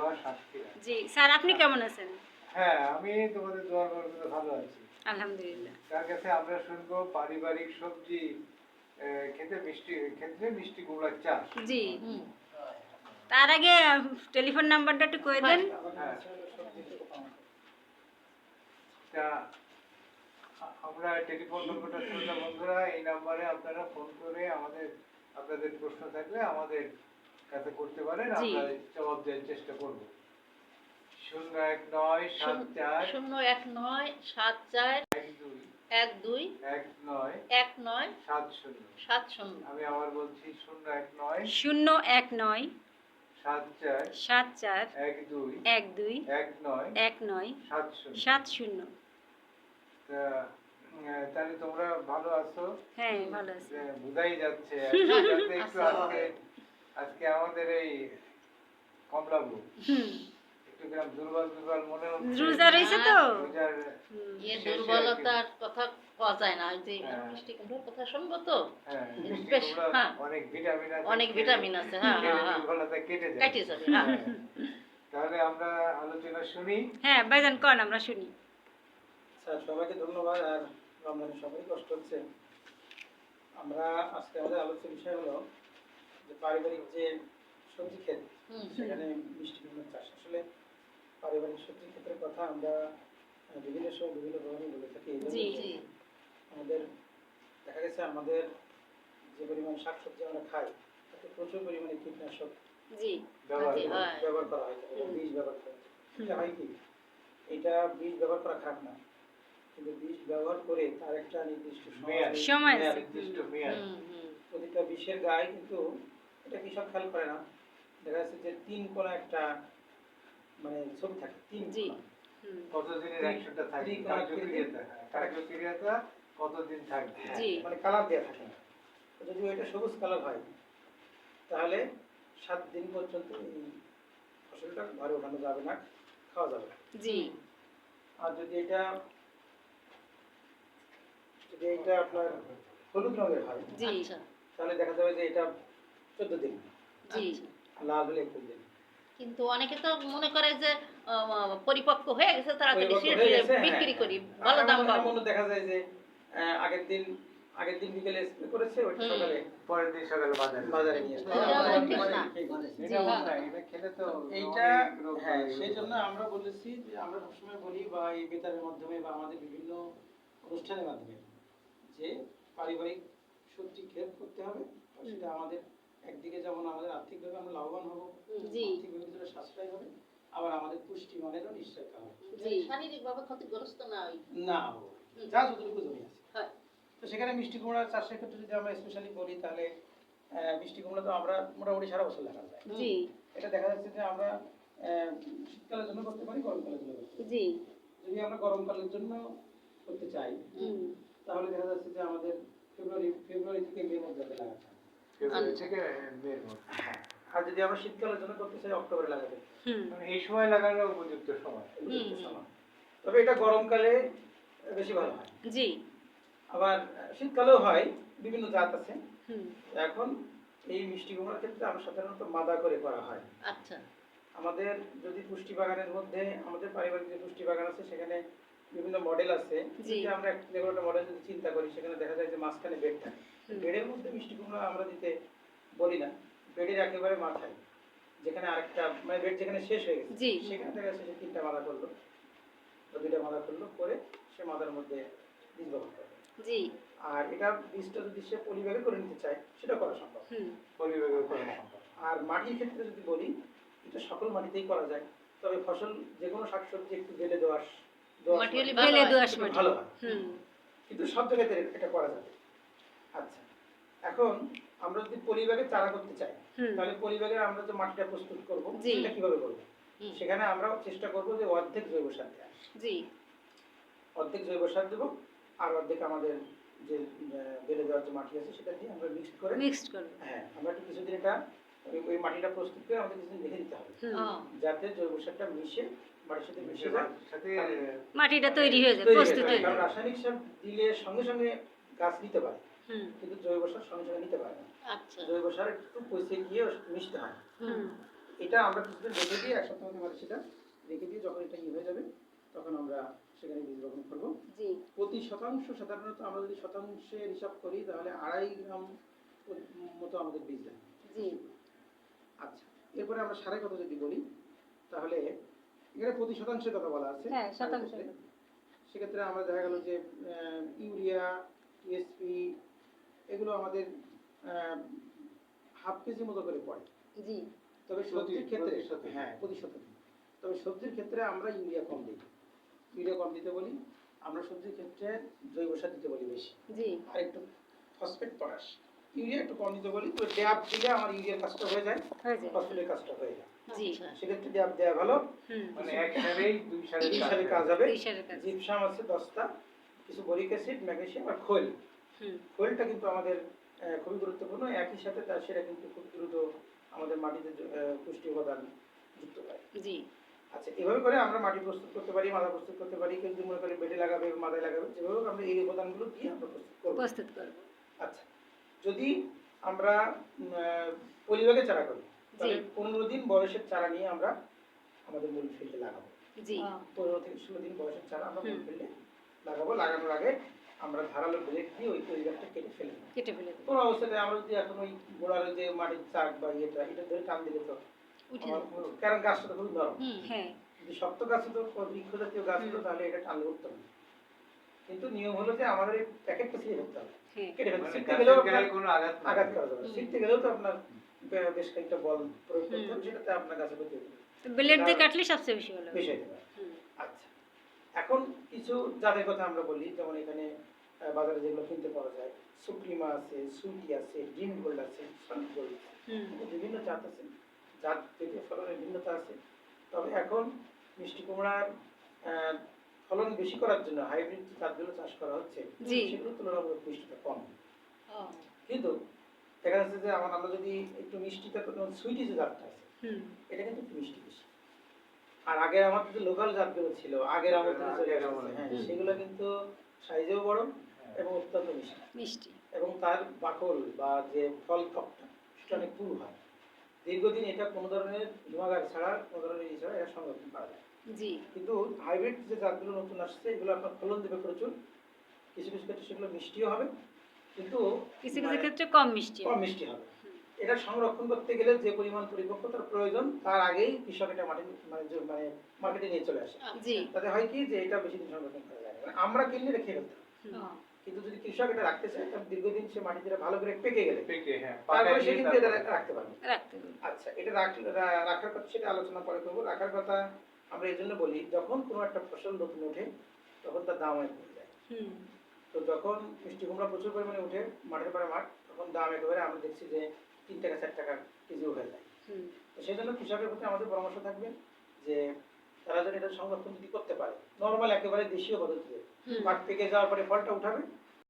গাওয়া সাতক্ষীরা। জি স্যার, আপনি কেমন আছেন? হ্যাঁ, আমি তোমাদের দোয়ার বরকতে ভালো আছি। আলহামদুলিল্লাহ। তার কাছে আমরা শুনবো পারিবারিক সবজি ক্ষেত্রে মিষ্টি কুমড়ার চাষ। জি, তার আগে টেলিফোন নাম্বারটা একটু কয়ে দেন। হ্যাঁ, তা আমরা টেলিফোন নম্বরটা শ্রোতা বন্ধুরা, এই নাম্বারে আপনারা ফোন করে আপনাদের প্রশ্ন থাকলে আমাদের কাছে করতে পারেন, জি। আমরা জবাব দেওয়ার চেষ্টা করব। 01974 01974 12 19 70। আমি আবার বলছি 019 019 74 12 19 19 70। 70। তাহলে তোমরা ভালো আছো? হ্যাঁ, ভালো আছি। বুঝাই যাচ্ছে একটু আজকে আমাদের এই কমলাবু একটু দুর্বল মনে হচ্ছে। রোজা রয়েছে তো। দুর্বলতার কথা পাওয়া যায় না, যে মিষ্টি কুমড়োর কথা শুনবো তো। বেশ, হ্যাঁ, অনেক ভিটামিন আছে। হ্যাঁ, দুর্বলতা কেটে যাবে। তাহলে আমরা আলোচনা শুনি। হ্যাঁ ভাইজান, কোন আমরা শুনি। স্যার, সবাইকে ধন্যবাদ। আর রমজানে সবাই কষ্ট হচ্ছে। আমরা আজকে আমাদের আলোচ্য বিষয় হলো যে পারিবারিক যে সবজি ক্ষেত, সেখানে মিষ্টি কুমড়ার চাষ। আসলে পারিবারিক সবজি ক্ষেতের কথা আমরা বিভিন্ন সময় বিভিন্ন ধরনের বলে থাকি। আমাদের দেখা গেছে আমাদের যে পরিমাণ শাকসবজি আমরা খাই তাতে প্রচুর পরিমাণে কীটনাশক ব্যবহার করা হয়, বীজ ব্যবহার করা হয়। এটা হয় কি, এটা বীজ ব্যবহার করা খারাপ না, কিন্তু বীজ ব্যবহার করে তার একটা নির্দিষ্ট সময় প্রতিটা বিষের গায়ে কিন্তু এটা কৃষক খেয়াল করে না। দেখা যাচ্ছে যে 3 কোণা একটা মানে ছবি থাকে, 3 কোণা। কতদিনের অ্যাকশনটা থাকে, কার্যক্রিয়াটা কতদিন থাকবে, মানে কালার দেয়া থাকে না। যদি এটা সবুজ কালার হয় তাহলে 7 দিন পর্যন্ত এই ফসলটা ঘরে ওঠানো যাবে না, খাওয়া যাবে না। আর যদি এটা আপনার হলুদ রঙের হয় তাহলে দেখা যাবে যে এটা 14 দিন, লাল হলে 21 দিন। কিন্তু অনেকে তো মনে করে যে পরিপক্ক হয়ে গেছে, তাড়াতাড়ি বিক্রি করি, ভালো দাম পাবো। দেখা যায় যে আগের দিন বিকেলে স্প্রে করেছে, ওইটা সকালে পরের দিন সকালে বাজারে নিয়ে আসে। এইটা হ্যাঁ, সেই জন্য আমরা বলেছি যে আমরা সবসময় বলি বা এই বেতারের মাধ্যমে বা আমাদের বিভিন্ন অনুষ্ঠানের মাধ্যমে যে পারিবারিক সবজি ক্ষেত করতে হবে। সেটা আমাদের একদিকে যেমন আমাদের আর্থিকভাবে আমরা লাভবান হব, আর্থিকভাবে কিছুটা সাশ্রয় হবে, আবার আমাদের পুষ্টি মানেরও নিশ্চয় হবে, শারীরিকভাবে ক্ষতিগ্রস্ত না হবো যা যতটুকু জমি আছে। তো সেখানে মিষ্টি কুমড়া চাষের ক্ষেত্রে যদি আমরা স্পেশালি বলি, তাহলে মিষ্টি কুমড়া তো আমরা মোটামুটি সারা বছর লাগানো যায়। এটা দেখা যাচ্ছে যে আমরা শীতকালের জন্য করতে পারি, গরমকালের জন্য করতে পারি। যদি আমরা গরমকালের জন্য করতে চাই তাহলে দেখা যাচ্ছে যে আমাদের ফেব্রুয়ারি থেকে মের মধ্যে লাগাতে হবে। আর যদি আমরা শীতকালের জন্য করতে চাই অক্টোবরে লাগাতে, এই সময় লাগানোর উপযুক্ত সময়। তবে এটা গরমকালে বেশি ভালো হয়। আবার শীতকালেও হয়, বিভিন্ন জাত আছে। এখন এই মিষ্টি কুমড়ার ক্ষেত্রে আমরা সাধারণত মাদা করে করা হয়। আমাদের যদি পুষ্টি বাগানের মধ্যে আমাদের পারিবারিক যে পুষ্টি বাগান আছে সেখানে বিভিন্ন মডেল আছে। যেটা আমরা একটা মডেল যদি চিন্তা করি, সেখানে দেখা যায় যে মাঝখানে বেড থাকে। বেডের মধ্যে মিষ্টি কুমড়া আমরা দিতে বলি না, বেডের একেবারে মাথায়, যেখানে আরেকটা মানে বেড যেখানে শেষ হয়ে গেছে সেখানে দেখা যাচ্ছে 3টা মাদা করলো বা 2টা মাদা করলো, করে সে মাদার মধ্যে বীজ বপন করবে। আর এটা বীজটা যদি সে পলিব্যাগে করে নিতে চায় সেটা করা সম্ভব, পলিব্যাগে করা সম্ভব। আর মাটির ক্ষেত্রে যদি বলি, এটা সকল মাটিতেই করা যায়। তবে ফসল যে কোনো শাকসবজি একটু বেলে দোআঁশ ভালো হয়, কিন্তু সব জায়গাতে এটা করা যাবে। আচ্ছা, এখন আমরা যদি পলিব্যাগে চারা করতে চাই তাহলে পলিব্যাগে আমরা যে মাটিটা প্রস্তুত করব সেটা কিভাবে করব? সেখানে আমরা চেষ্টা করব যে অর্ধেক জৈব সার দেওয়া, অর্ধেক জৈব সার দেব, আর অর্ধেক আমাদের যে বেলে দেওয়ার যে মাটি আছে সেটা দিয়ে আমরা মিক্সড করে হ্যাঁ, আমরা একটু কিছুদিন এটা ওই মাটিটা প্রস্তুত করে আমাদের কিছুদিন রেখে দিতে হবে, যাতে জৈব সারটা মিশে মাটির সাথে মিশে যায়, মাটিটা তৈরি হয়ে যায়, প্রস্তুত হয়ে যায়। কারণ রাসায়নিক সার দিলে সঙ্গে সঙ্গে গাছ নিতে পারে, কিন্তু জৈব সার সঙ্গে সঙ্গে নিতে পারে না। জৈব সার একটু পচে গিয়ে মিশতে হয়। এটা আমরা কিছুদিন রেখে দিয়ে 1 সপ্তাহ মতো সেটা রেখে দিয়ে যখন এটা হয়ে যাবে তখন আমরা সেখানে বীজ বপন করব। জি প্রতি শতাংশ সাধারণত আমরা যদি শতাংশের হিসাব করি তাহলে 2.5 গ্রাম মতো আমাদের বীজ লাগে। জি আচ্ছা, এরপরে আমরা সারের কথা যদি বলি তাহলে এখানে প্রতি শতাংশের কথা বলা আছে। হ্যাঁ, শতাংশ। সেক্ষেত্রে আমরা দেখা গেল যে ইউরিয়া, টিএসপি এগুলো আমাদের হাফ কেজি মতো করে পড়ে। জি তবে সবজির ক্ষেত্রে প্রতি শতাংশে। হ্যাঁ প্রতি শতাংশে, তবে সবজির ক্ষেত্রে আমরা ইউরিয়া কম দিই। ইউরিয়া কম দিতে বলি, আমরা সবজির ক্ষেত্রে জৈব সার দিতে বলি বেশি, জি আর একটু ফসফেট পটাশ। ইউরিয়া একটু কম দিতে বলি, তবে ড্যাব দিলে আমার ইউরিয়ার কাজটা হয়ে যায়, হয়ে যায়। ফসফেটের কাজটা হয়ে যায়। জি সেক্ষেত্রে ড্যাব দেওয়া ভালো। হুম, মানে এক সারেই দুই সারের দুই কাজ সারের হয়। কাজ হবে। দুই সারের কাজ। জিপসাম আছে 10টা, কিছু বরিক অ্যাসিড, ম্যাগনেসিয়াম আর খোল। হুম, খোলটা কিন্তু আমাদের খুবই গুরুত্বপূর্ণ। একই সাথে তার সেটা কিন্তু খুব দ্রুত আমাদের মাটিতে পুষ্টি উপাদান যুক্ত হয়। জি আচ্ছা, এভাবে করে আমরা মাটি প্রস্তুত করতে পারি, মাদা প্রস্তুত করতে পারি। কেউ যদি মনে করে বেডে লাগাবে, মাদায় লাগাবে, যেভাবে হোক আমরা এই উপাদানগুলো দিয়ে আমরা প্রস্তুত করবো। প্রস্তুত করবো। আচ্ছা, যদি আমরা পলিবাগে চারা করি তাহলে জি। 15 দিন বয়সের চারা নিয়ে আমরা আমাদের মূল ফিল্ডে লাগাবো। জি 15 থেকে 16 দিন বয়সের চারা আমরা মূল হুম। ফিল্ডে লাগাবো। লাগানোর আগে আমরা ধারালো ব্লেড দিয়ে ওই পলিবাগটা কেটে ফেলে দেবো। কেটে ফেলে দেবো। কোনো অবস্থাতে আমরা যদি এখন ওই গোড়ার যে মাটির চাক বা এটা ধরে টান দিলে তো উঠে আমার- যাবে। কারণ গাছটা তো খুব নরম। হুম হ্যাঁ, যদি শক্ত গাছ হতো, বৃক্ষ জাতীয় গাছ হতো, তাহলে এটা টানলে উঠতো না। কিন্তু নিয়ম হলো যে আমাদের এই প্যাকেটটা ছিঁড়ে ফেলতে হবে, হ্যাঁ, কেটে ফেলতে। মানে ছিঁড়তে গাছের গেলেও গোড়ায় আপনার কোনো আঘাত না আঘাত হয়। করা যাবে না। হুম। ছিঁড়তে গেলেও তো আপনার বেশ কয়েকটা বল প্রয়োগ করতে হবে, সেটাতে আপনার গাছের ক্ষতি হবে না। তো ব্লেড দিয়ে কাটলে সবচেয়ে বেশি ভালো হবে। বেশি হতে পারে। হুম, আচ্ছা, এখন কিছু জাতের কথা আমরা বলি, যেমন এখানে বাজারে যেগুলো কিনতে পাওয়া যায়, সুপ্রিমা আছে, সুইটি আছে, ড্রিম গোল্ড আছে, সলিড গোল্ড আছে, হুম, বিভিন্ন জাত আছে, জাত জাতীয় ফলনের ভিন্নতা আছে। তবে এখন মিষ্টি কুমড়ার ফলন বেশি করার জন্য হাইব্রিড জাতগুলো চাষ করা হচ্ছে, জি। সেগুলো তুলনামূলক মিষ্টিটা কম। ও কিন্তু দেখা যাচ্ছে যে আমরা যদি একটু মিষ্টিটা, সুইটি যে জাতটা আছে হুম, এটা কিন্তু একটু মিষ্টি বেশি। আর আগের আমাদের যে লোকাল জাতগুলো ছিল আগের আমল থেকে চলে আগের আসছে, আমলে। হ্যাঁ, হুম। সেগুলো কিন্তু সাইজেও বড় এবং অত্যন্ত মিষ্টি, মিষ্টি। এবং তার বাকল বা যে ফল ত্বকটা সেটা অনেক পুরু হয়। দীর্ঘদিন এটা কোনো ধরনের হিমাগার ছাড়া, কোনো ধরনের ছাড়া এটা সংরক্ষণ করা যায়। জি কিন্তু হাইব্রিড যে জাতগুলো নতুন আসছে এগুলো আপনার ফলন দেবে প্রচুর, কিছু কিছু ক্ষেত্রে সেগুলো মিষ্টিও হবে, কিন্তু কিছু কিছু মানে ক্ষেত্রে কম মিষ্টি কম মিষ্টি হবে। এটা সংরক্ষণ করতে গেলে যে পরিমাণ পরিপক্কতার প্রয়োজন তার আগেই কৃষক এটা মানে মার্কেটে নিয়ে চলে আসে। জি তাতে হয় কি যে এটা বেশি দিন সংরক্ষণ করা যায় না। মানে আমরা কিনলে রেখে ফেলতে হয়। হুম, কিন্তু যদি কৃষক এটা রাখতে চায় তাহলে দীর্ঘদিন সে মাটিতে ভালো করে পেকে গেলে পেকে, হ্যাঁ, তারপরে পাকায় সে দিয়ে কিন্তু এটা তারপরে- রাখতে পারবে। রাখতে হবে। আচ্ছা, এটা রাখার কথা সেটা আলোচনা পরে করবো। রাখার কথা আমরা এই জন্য বলি, যখন কোনো একটা ফসল নতুন ওঠে তখন তার দাম অনেক বেড়ে যায়। হুম, তো যখন মিষ্টি কুমড়া প্রচুর পরিমাণে উঠে, মাঠের পরে মাঠ, তখন দাম একেবারে আমরা দেখছি যে 3 টাকা 4 টাকা কেজিও হয়ে যায়। হুম, তো সেই জন্য কৃষকের প্রতি আমাদের পরামর্শ থাকবে যে তারা যদি এটা সংরক্ষণ যদি করতে পারে নর্মাল একেবারে দেশীয় পদ্ধতিতে, হুম। মাঠ পেকে যাওয়ার পরে ফলটা উঠাবে,